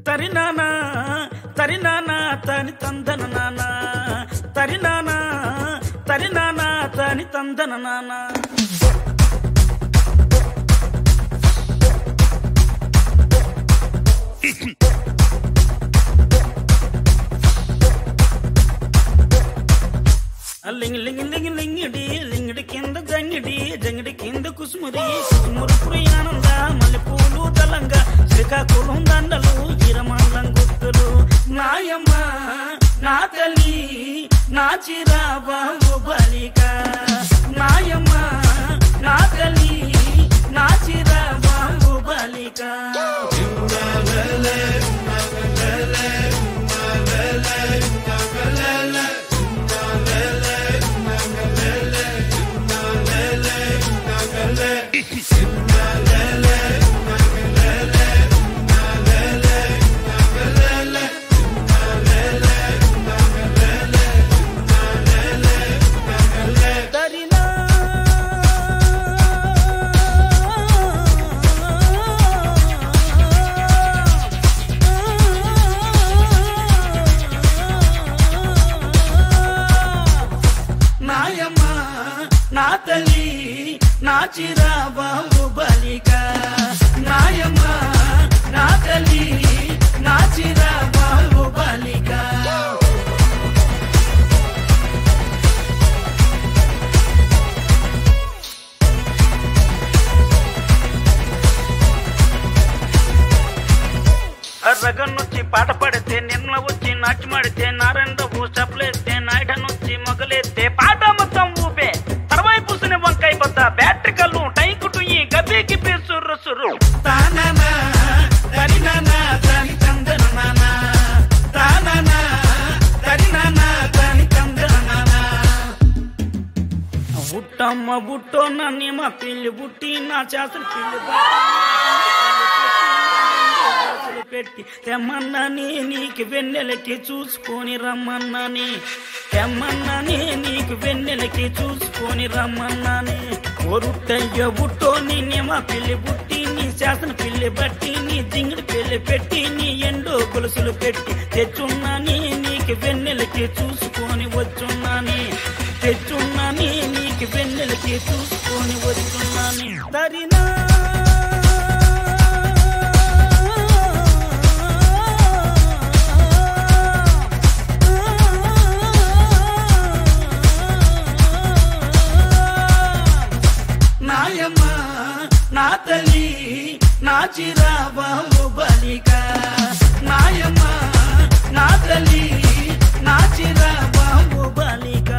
తరినానా తరినానా తని తందన నానా తరినానా తరినానా తని తందన నానా లింగి లింగి లింగి లింగిడి లింగిడి కింద జంగిడి జంగిడి కింద కుసుముది కుసుమురు పురియానంద మల్లెపూలు దళంగా శ్రీకాకుళం దండలు ఇరమల్లం గుర్తులు నాయమ్మ నా తల్లి నా చిరాబాబు బలిక నాయమ్మ నా తల్లి నా చిరాబాబు బలిక నా తల్లి నా చిరాబాబు బలిక నాయమ్మ నా తల్లి నా చిరాబాబు బలిక రగన్నొచ్చి పాట పడితే నిన్న వచ్చి నాట్యమాడితే నారాయణరావు చప్పలేస్తే నాయుడనొచ్చి మొగలేస్తే పాట మొత్తం ఊపే తర్వాయి పూసిన వంకాయ బద్ద బ్యాటరీ కళ్ళు టైకుటు ఈ గబి గిబి సుర్రు సుర్రు తాననా తరినానా తని తందన నానా తాననా తరినానా తని తందన నానా బుట్టమ్మ బుట్టో నన్ను మా పిల్లి బుట్టి నా చేతులు పిల్లి పెట్టి తెమ్మన్నాని నీకు వెన్నెలకి చూసుకొని రమ్మన్నాని తెమ్మన్నాని నీకు వెన్నెలకి చూసుకొని రమ్మన్నాని ఒరుట్టయ్య బుట్టో నిన్నే మా పిల్లి బుట్టి నీ శాసన పిల్లి బట్టి నీ జింగిడి పిల్లి పెట్టి నీ ఎండో గొలుసులు పెట్టి తెచ్చున్నాని నీకు వెన్నెలకి చూసుకొని వచ్చున్నాని తెచ్చున్నాని నీకు వెన్నెలకి చూసుకొని వచ్చున్నాని దరినా నాయమ్మ నా తల్లి నా చిరాబాబు బలిక నాయమ్మ నా తల్లి నా చిరాబాబు బలిక